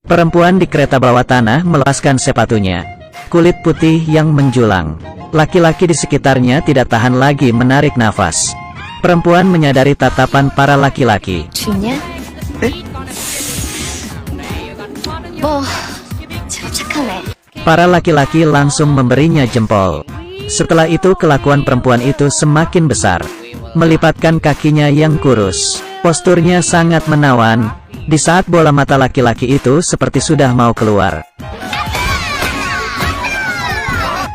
Perempuan di kereta bawah tanah melepaskan sepatunya. Kulit putih yang menjulang. Laki-laki di sekitarnya tidak tahan lagi menarik nafas. Perempuan menyadari tatapan para laki-laki. Para laki-laki langsung memberinya jempol. Setelah itu kelakuan perempuan itu semakin besar. Melipatkan kakinya yang kurus. Posturnya sangat menawan. Di saat bola mata laki-laki itu seperti sudah mau keluar.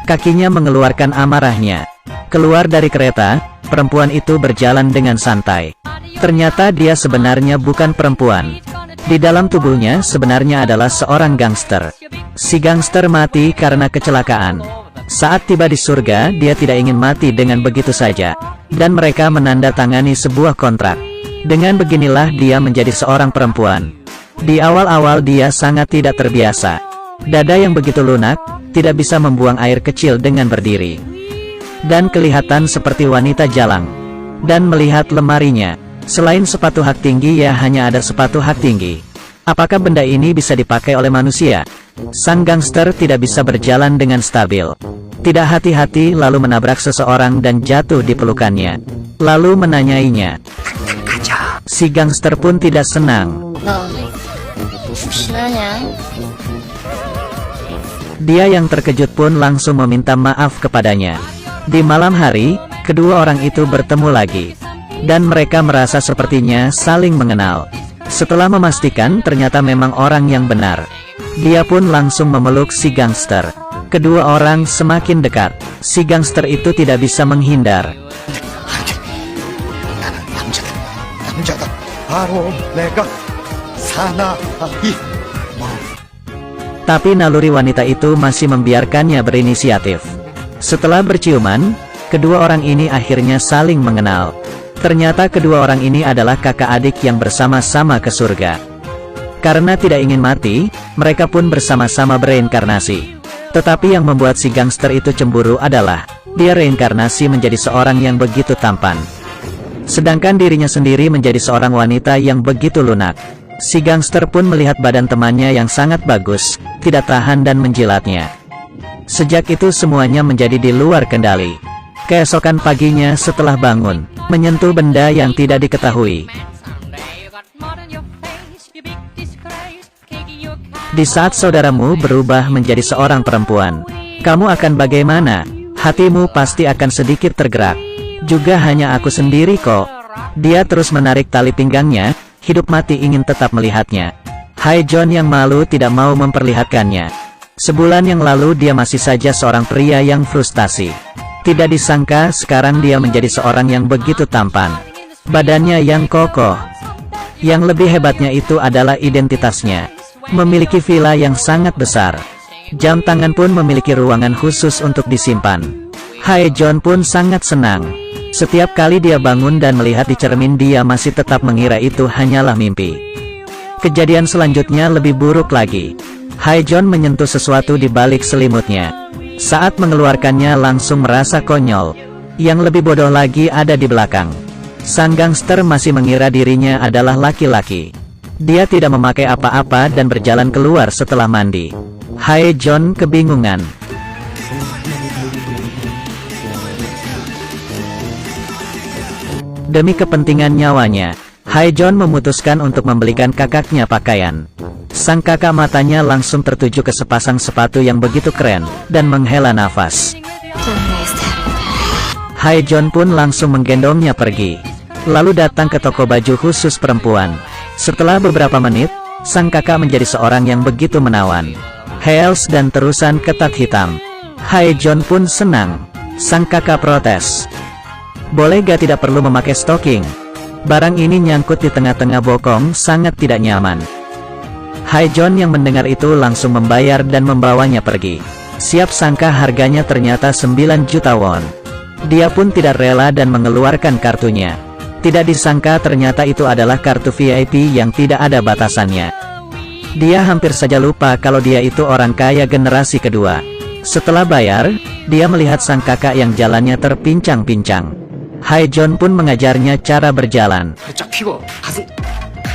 Kakinya mengeluarkan amarahnya. Keluar dari kereta, perempuan itu berjalan dengan santai. Ternyata dia sebenarnya bukan perempuan. Di dalam tubuhnya sebenarnya adalah seorang gangster. Si gangster mati karena kecelakaan. Saat tiba di surga, dia tidak ingin mati dengan begitu saja. Dan mereka menandatangani sebuah kontrak. Dengan beginilah dia menjadi seorang perempuan. Di awal-awal dia sangat tidak terbiasa. Dada yang begitu lunak, tidak bisa membuang air kecil dengan berdiri. Dan kelihatan seperti wanita jalang. Dan melihat lemarinya. Selain sepatu hak tinggi ya hanya ada sepatu hak tinggi. Apakah benda ini bisa dipakai oleh manusia? Sang gangster tidak bisa berjalan dengan stabil. Tidak hati-hati lalu menabrak seseorang dan jatuh di pelukannya. Lalu menanyainya. Si gangster pun tidak senang. Dia yang terkejut pun langsung meminta maaf kepadanya. Di malam hari, kedua orang itu bertemu lagi. Dan mereka merasa sepertinya saling mengenal. Setelah memastikan ternyata memang orang yang benar. Dia pun langsung memeluk si gangster. Kedua orang semakin dekat. Si gangster itu tidak bisa menghindar. Tapi naluri wanita itu masih membiarkannya berinisiatif. Setelah berciuman, kedua orang ini akhirnya saling mengenal. Ternyata kedua orang ini adalah kakak adik yang bersama-sama ke surga. Karena tidak ingin mati, mereka pun bersama-sama bereinkarnasi. Tetapi yang membuat si gangster itu cemburu adalah, dia reinkarnasi menjadi seorang yang begitu tampan. Sedangkan dirinya sendiri menjadi seorang wanita yang begitu lunak. Si gangster pun melihat badan temannya yang sangat bagus, tidak tahan dan menjilatnya. Sejak itu semuanya menjadi di luar kendali. Keesokan paginya setelah bangun, menyentuh benda yang tidak diketahui. Di saat saudaramu berubah menjadi seorang perempuan, kamu akan bagaimana? Hatimu pasti akan sedikit tergerak. Juga hanya aku sendiri kok. Dia terus menarik tali pinggangnya, hidup mati ingin tetap melihatnya. Hai John yang malu tidak mau memperlihatkannya. Sebulan yang lalu dia masih saja seorang pria yang frustasi. Tidak disangka sekarang dia menjadi seorang yang begitu tampan. Badannya yang kokoh. Yang lebih hebatnya itu adalah identitasnya. Memiliki villa yang sangat besar. Jam tangan pun memiliki ruangan khusus untuk disimpan. Hai John pun sangat senang. Setiap kali dia bangun dan melihat di cermin dia masih tetap mengira itu hanyalah mimpi. Kejadian selanjutnya lebih buruk lagi. Hai John menyentuh sesuatu di balik selimutnya. Saat mengeluarkannya langsung merasa konyol. Yang lebih bodoh lagi ada di belakang. Sang gangster masih mengira dirinya adalah laki-laki. Dia tidak memakai apa-apa dan berjalan keluar setelah mandi. Hai John kebingungan. Demi kepentingan nyawanya, Hai John memutuskan untuk membelikan kakaknya pakaian. Sang kakak matanya langsung tertuju ke sepasang sepatu yang begitu keren, dan menghela nafas. Hai John pun langsung menggendongnya pergi. Lalu datang ke toko baju khusus perempuan. Setelah beberapa menit, sang kakak menjadi seorang yang begitu menawan. Heels dan terusan ketat hitam. Hai John pun senang. Sang kakak protes. Boleh gak tidak perlu memakai stocking? Barang ini nyangkut di tengah-tengah bokong sangat tidak nyaman. Hai John yang mendengar itu langsung membayar dan membawanya pergi. Siap sangka harganya ternyata 9 juta won. Dia pun tidak rela dan mengeluarkan kartunya. Tidak disangka ternyata itu adalah kartu VIP yang tidak ada batasannya. Dia hampir saja lupa kalau dia itu orang kaya generasi kedua. Setelah bayar, dia melihat sang kakak yang jalannya terpincang-pincang. Hai John pun mengajarnya cara berjalan.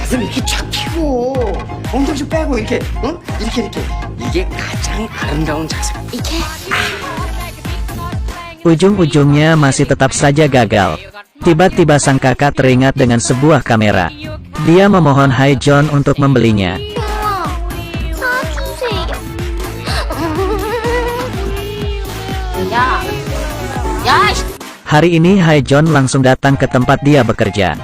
가슴 이렇게 쫙 펴고 엉덩이 좀 빼고 이렇게 응? 이렇게 이게 가장 아름다운 자세. Ujung-ujungnya masih tetap saja gagal. Tiba-tiba sang kakak teringat dengan sebuah kamera. Dia memohon Hai John untuk membelinya. Hari ini Hai John langsung datang ke tempat dia bekerja.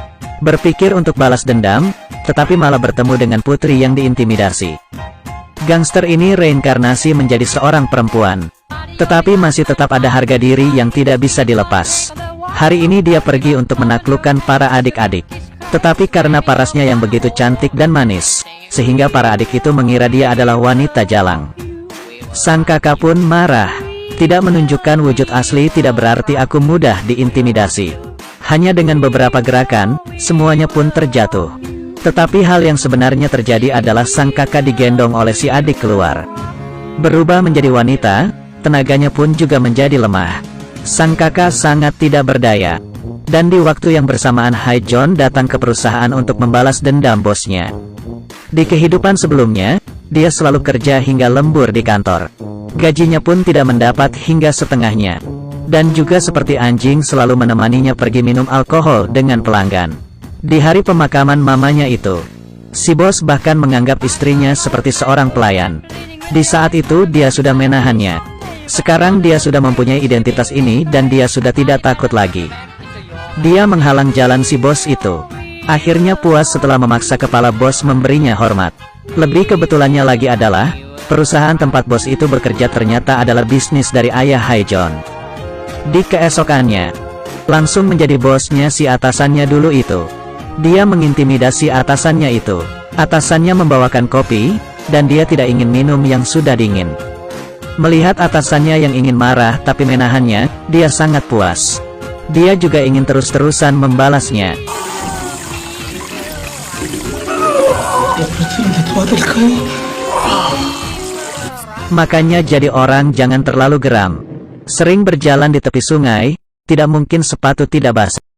Berpikir untuk balas dendam, tetapi malah bertemu dengan putri yang diintimidasi. Gangster ini reinkarnasi menjadi seorang perempuan. Tetapi masih tetap ada harga diri yang tidak bisa dilepas. Hari ini dia pergi untuk menaklukkan para adik-adik. Tetapi karena parasnya yang begitu cantik dan manis, sehingga para adik itu mengira dia adalah wanita jalang. Sang kakak pun marah. Tidak menunjukkan wujud asli tidak berarti aku mudah diintimidasi. Hanya dengan beberapa gerakan, semuanya pun terjatuh. Tetapi hal yang sebenarnya terjadi adalah sang kakak digendong oleh si adik keluar. Berubah menjadi wanita, tenaganya pun juga menjadi lemah. Sang kakak sangat tidak berdaya. Dan di waktu yang bersamaan Hai John datang ke perusahaan untuk membalas dendam bosnya. Di kehidupan sebelumnya, dia selalu kerja hingga lembur di kantor. Gajinya pun tidak mendapat hingga setengahnya. Dan juga seperti anjing selalu menemaninya pergi minum alkohol dengan pelanggan. Di hari pemakaman mamanya itu, si bos bahkan menganggap istrinya seperti seorang pelayan. Di saat itu dia sudah menahannya. Sekarang dia sudah mempunyai identitas ini dan dia sudah tidak takut lagi. Dia menghalang jalan si bos itu. Akhirnya puas setelah memaksa kepala bos memberinya hormat. Lebih kebetulannya lagi adalah, perusahaan tempat bos itu bekerja ternyata adalah bisnis dari ayah Hai John. Di keesokannya, langsung menjadi bosnya si atasannya dulu itu. Dia mengintimidasi atasannya itu. Atasannya membawakan kopi, dan dia tidak ingin minum yang sudah dingin. Melihat atasannya yang ingin marah tapi menahannya, dia sangat puas. Dia juga ingin terus-terusan membalasnya. Makanya jadi orang jangan terlalu geram. Sering berjalan di tepi sungai, tidak mungkin sepatu tidak basah.